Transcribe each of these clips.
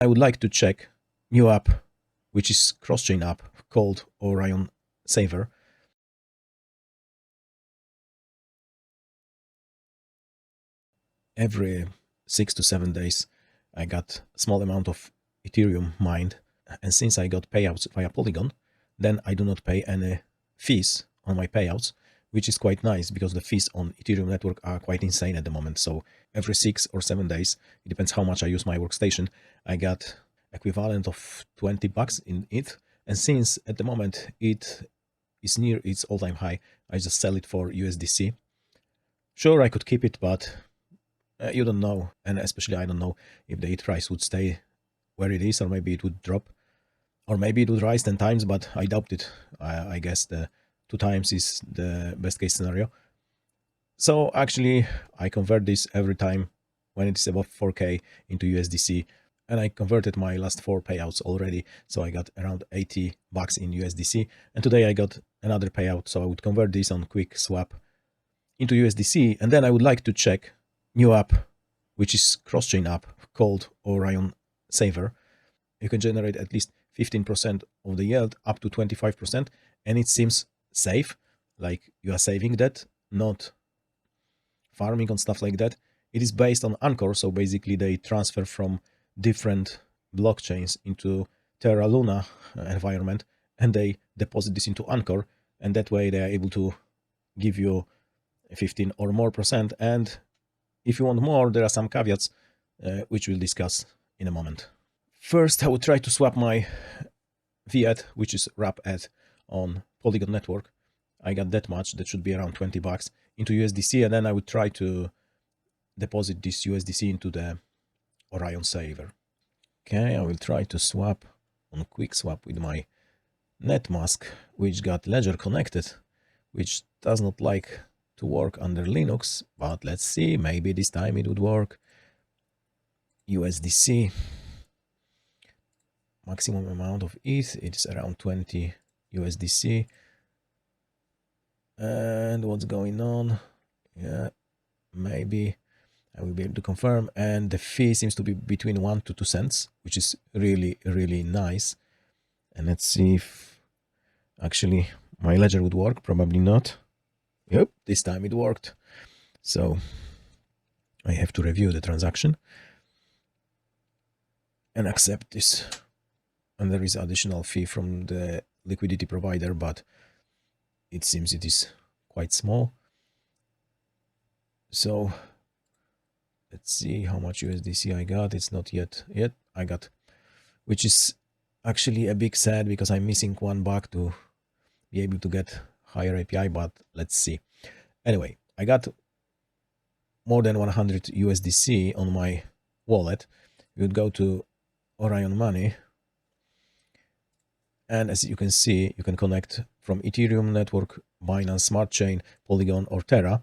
I would like to check new app, which is cross-chain app called Orion Saver. Every 6 to 7 days, I got a small amount of Ethereum mined. And since I got payouts via Polygon, then I do not pay any fees on my payouts, which is quite nice because the fees on Ethereum network are quite insane at the moment. So every 6 or 7 days, it depends how much I use my workstation, I got equivalent of $20 in it. And since at the moment it is near its all-time high, I just sell it for USDC. Sure, I could keep it, but you don't know, and especially I don't know if the ETH price would stay where it is, or maybe it would drop, or maybe it would rise 10 times, but I doubt it. I guess the 2 times is the best case scenario. So actually, I convert this every time when it is above 4K into USDC, and I converted my last 4 payouts already, so I got around $80 in USDC, and today I got another payout, so I would convert this on quick swap into USDC, and then I would like to check new app, which is cross-chain app called Orion Saver. You can generate at least 15% of the yield up to 25%, and it seems safe, like you are saving that, not farming on stuff like that. It is based on Anchor, so basically they transfer from different blockchains into Terra Luna environment, and they deposit this into Anchor, and that way they are able to give you 15 or more percent. And if you want more, there are some caveats, which we'll discuss in a moment. First, I would try to swap my fiat, which is wrap at on Polygon Network. I got that much, that should be around $20, into USDC, and then I would try to deposit this USDC into the Orion Saver. Okay, I will try to swap on quick swap with my NetMask, which got Ledger connected, which does not like to work under Linux, but let's see, maybe this time it would work. USDC, maximum amount of ETH, it's around 20 USDC. And what's going on? Yeah, maybe I will be able to confirm. And the fee seems to be between 1 to 2 cents, which is really, really nice. And let's see if actually my ledger would work. Probably not. Yep, this time it worked. So I have to review the transaction and accept this. And there is additional fee from the liquidity provider, but it seems it is quite small. So let's see how much USDC I got. It's not yet I got, which is actually a big sad because I'm missing $1 to be able to get higher API, but let's see. Anyway, I got more than 100 USDC on my wallet. You would go to Orion Money, and as you can see, you can connect from Ethereum network, Binance Smart Chain, Polygon, or Terra.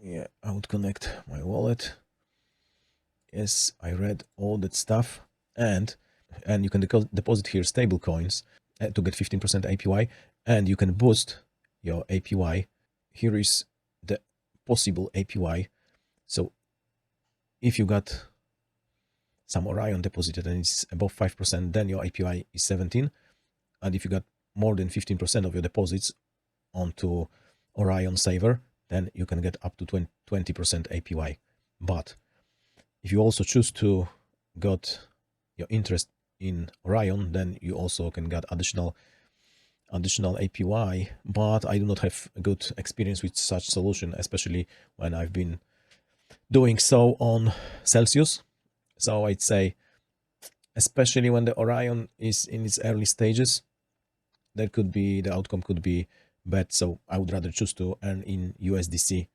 Yeah, I would connect my wallet. Yes, I read all that stuff, and you can deposit here stable coins to get 15% APY, and you can boost your APY. Here is the possible APY. So if you got some Orion deposited and it's above 5%, then your APY is 17. And if you got more than 15% of your deposits onto Orion Saver, then you can get up to 20% APY. But if you also choose to got your interest in Orion, then you also can get additional APY. But I do not have a good experience with such solution, especially when I've been doing so on Celsius. So I'd say, especially when the Orion is in its early stages, that could be, the outcome could be bad. So I would rather choose to earn in USDC.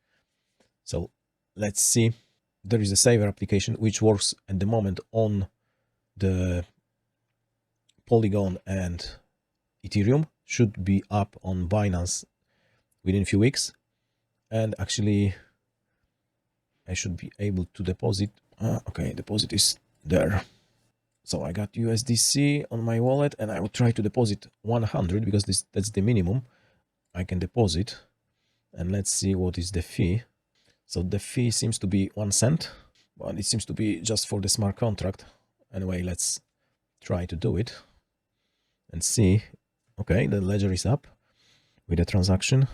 So let's see. There is a Saver application which works at the moment on the Polygon and Ethereum. Should be up on Binance within a few weeks. And actually, I should be able to deposit. Okay, deposit is there. So I got USDC on my wallet, and I will try to deposit 100 because that's the minimum I can deposit. And let's see what is the fee. So the fee seems to be 1 cent, but it seems to be just for the smart contract. Anyway, let's try to do it and see. Okay, the ledger is up with the transaction.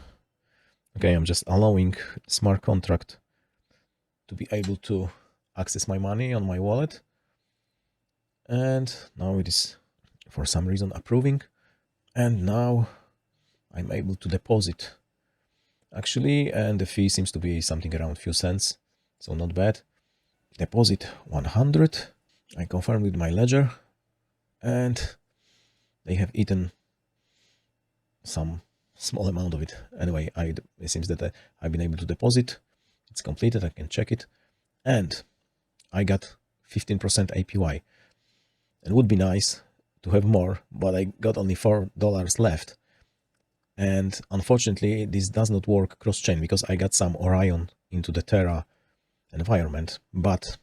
Okay, I'm just allowing smart contract to be able to access my money on my wallet. And now it is for some reason approving. And now I'm able to deposit actually, and the fee seems to be something around few cents, so not bad. Deposit 100. I confirm with my ledger, and they have eaten some small amount of it. Anyway, it seems that I've been able to deposit. It's completed. I can check it, and I got 15% APY. It would be nice to have more, but I got only $4 left. And unfortunately, this does not work cross-chain because I got some Orion into the Terra environment, but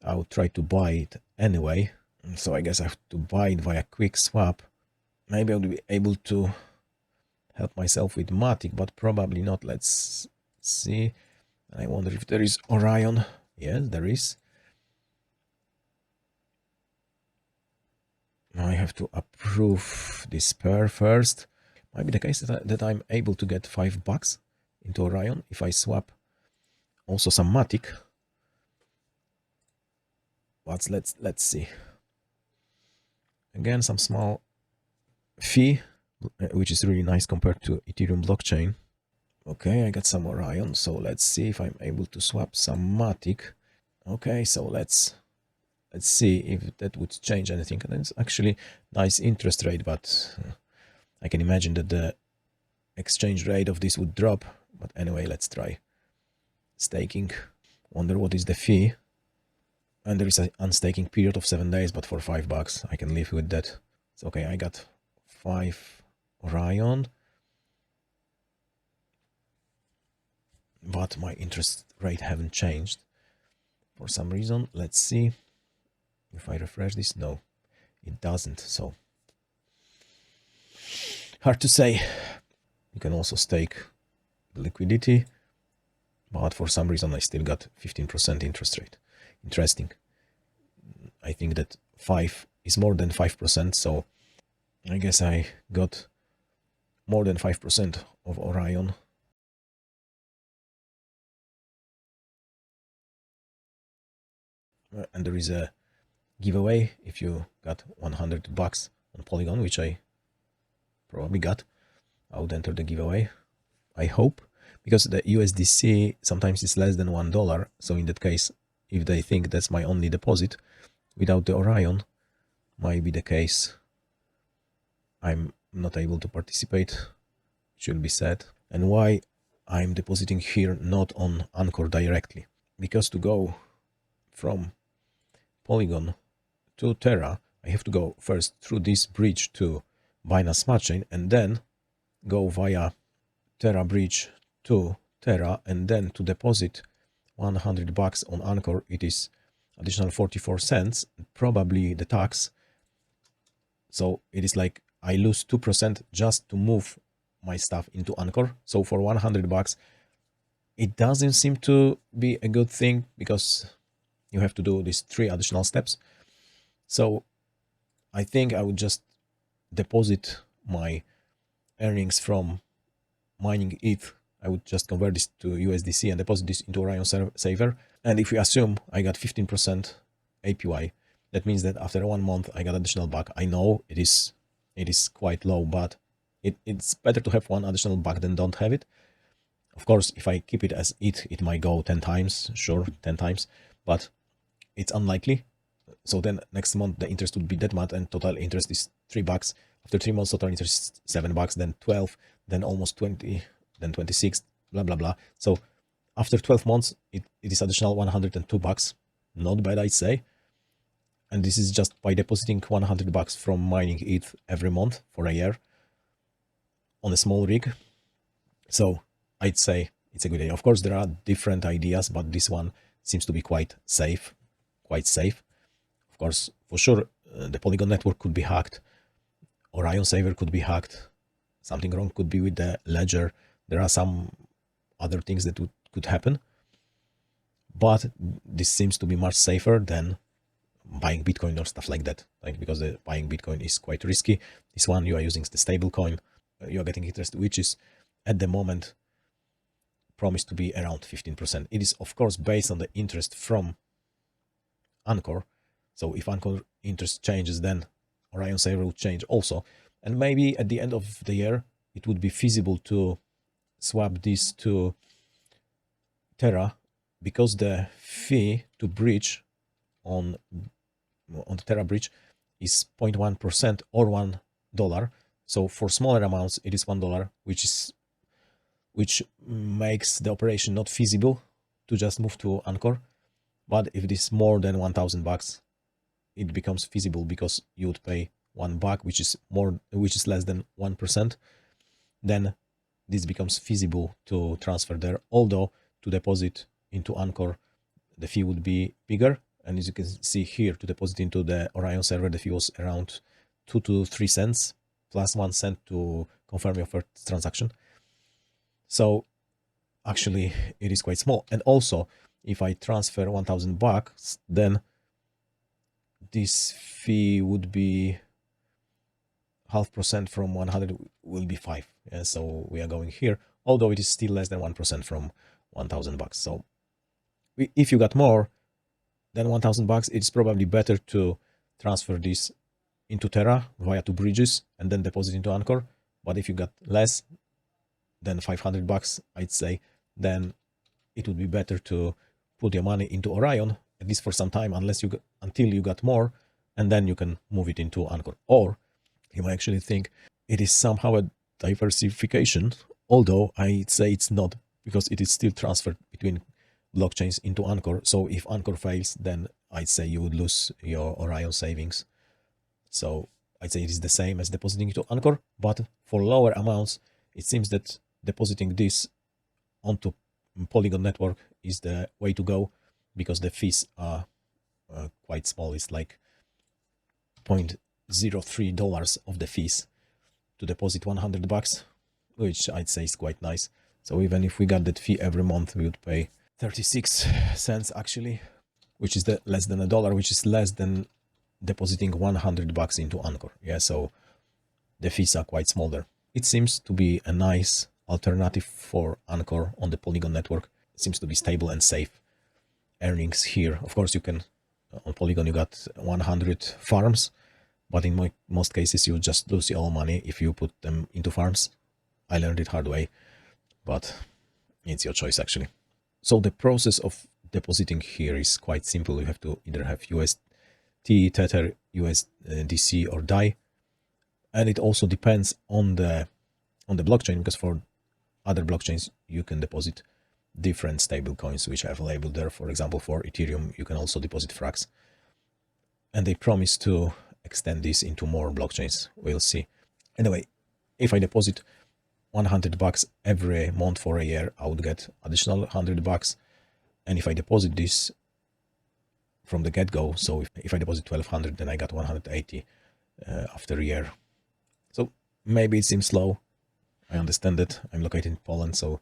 I'll try to buy it anyway. So I guess I have to buy it via quick swap. Maybe I'll be able to help myself with Matic, but probably not. Let's see. I wonder if there is Orion. Yes, there is. I have to approve this pair first. Might be the case that I'm able to get $5 into Orion if I swap also some Matic. But let's see. Again, some small fee, which is really nice compared to Ethereum blockchain. Okay, I got some Orion, so let's see if I'm able to swap some Matic. Okay, so let's see if that would change anything. And it's actually nice interest rate, but I can imagine that the exchange rate of this would drop. But anyway, let's try staking. Wonder what is the fee. And there is an unstaking period of 7 days, but for $5 I can live with that. So okay, I got 5 Orion, but my interest rate haven't changed for some reason. Let's see if I refresh this. No, it doesn't. So hard to say. You can also stake the liquidity, but for some reason I still got 15% interest rate. Interesting. I think that 5 is more than 5%, so I guess I got more than 5% of Orion. And there is a giveaway if you got $100 on Polygon, which I probably got. I would enter the giveaway, I hope, because the USDC sometimes is less than $1. So in that case, if they think that's my only deposit without the Orion, might be the case I'm not able to participate. It should be sad. And why I'm depositing here, not on Anchor directly? Because to go from Polygon to Terra, I have to go first through this bridge to Binance Smart Chain, and then go via Terra bridge to Terra, and then to deposit $100 on Anchor, it is additional 44 cents, probably the tax. So it is like I lose 2% just to move my stuff into Anchor. So for $100, it doesn't seem to be a good thing because you have to do these 3 additional steps. So I think I would just deposit my earnings from mining ETH. I would just convert this to USDC and deposit this into Orion Saver. And if we assume I got 15% APY, that means that after 1 month I got additional buck. I know it is quite low, but it's better to have 1 additional buck than don't have it. Of course, if I keep it as ETH, it might go 10 times, sure, 10 times, but it's unlikely. So then next month the interest would be that much, and total interest is $3. After 3 months, total interest is $7, then 12, then almost 20, then 26, blah blah blah. So after 12 months, it is additional $102. Not bad, I'd say. And this is just by depositing $100 from mining ETH every month for a year on a small rig. So I'd say it's a good idea. Of course, there are different ideas, but this one seems to be quite safe. Of course, for sure, the Polygon network could be hacked. Orion Saver could be hacked. Something wrong could be with the ledger. There are some other things that could happen. But this seems to be much safer than buying Bitcoin or stuff like that, like, because the buying Bitcoin is quite risky. This one, you are using the stable coin, you are getting interest, which is at the moment promised to be around 15%. It is of course based on the interest from Anchor. So if Anchor interest changes, then Orion Saver will change also. And maybe at the end of the year, it would be feasible to swap this to Terra, because the fee to bridge on the Terra bridge is 0.1% or $1. So for smaller amounts, it is $1, which makes the operation not feasible to just move to Anchor. But if it is more than $1,000, it becomes feasible, because you would pay $1, which is less than 1%. Then this becomes feasible to transfer there. Although to deposit into Anchor, the fee would be bigger. And as you can see here, to deposit into the Orion server, the fee was around 2 to 3 cents plus 1 cent to confirm your first transaction. So actually it is quite small. And also, if I transfer $1,000, then this fee would be 0.5% from 100 will be 5. Yeah, so we are going here, although it is still less than 1% from $1,000. So if you got more than $1,000, it's probably better to transfer this into Terra via 2 bridges and then deposit into Anchor. But if you got less than $500, I'd say, then it would be better to put your money into Orion, at least for some time, until you got more, and then you can move it into Anchor. Or you might actually think it is somehow a diversification, although I'd say it's not, because it is still transferred between blockchains into Anchor. So if Anchor fails, then I'd say you would lose your Orion savings. So I'd say it is the same as depositing into Anchor, but for lower amounts, it seems that depositing this onto Polygon Network is the way to go, because the fees are quite small. It's like $0.03 of the fees to deposit $100, which I'd say is quite nice. So even if we got that fee every month, we would pay 36 cents actually, which is less than $1, which is less than depositing $100 into Anchor. Yeah, so the fees are quite small there. It seems to be a nice alternative for Anchor on the Polygon network. It seems to be stable and safe. Earnings here, of course, you can on Polygon you got 100 farms, but in most cases you just lose your money if you put them into farms. I learned it hard way, but it's your choice actually. So the process of depositing here is quite simple. You have to either have UST, Tether, USDC, or DAI, and it also depends on the blockchain, because for other blockchains you can deposit different stable coins which I have labeled there. For example, for Ethereum you can also deposit Frax, and they promise to extend this into more blockchains. We'll see. Anyway, if I deposit $100 every month for a year, I would get additional $100. And if I deposit this from the get-go, so if I deposit 1,200, then I got 180 after a year. So maybe it seems slow. I understand that I'm located in Poland, so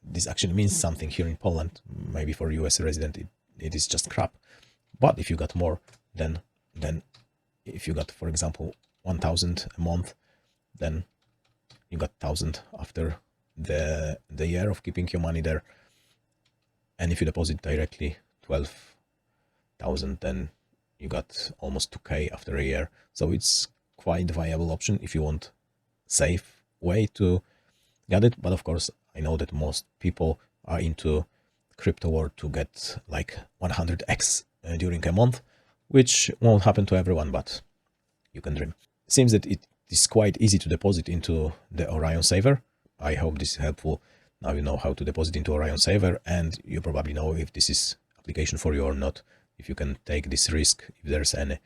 this actually means something here in Poland. Maybe for US resident, it is just crap. But if you got more, then if you got, for example, 1,000 a month, then you got 1,000 after the year of keeping your money there. And if you deposit directly 12,000, then you got almost 2K after a year. So it's quite a viable option if you want safe way to get it. But of course, I know that most people are into crypto world to get like 100x during a month, which won't happen to everyone, but you can dream. Seems that it is quite easy to deposit into the Orion Saver. I hope this is helpful. Now you know how to deposit into Orion Saver, and you probably know if this is application for you or not, if you can take this risk, if there's any,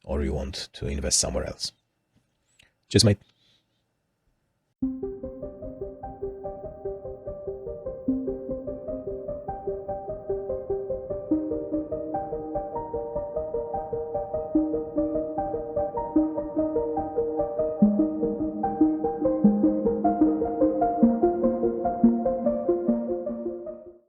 or you want to invest somewhere else. Cheers, mate.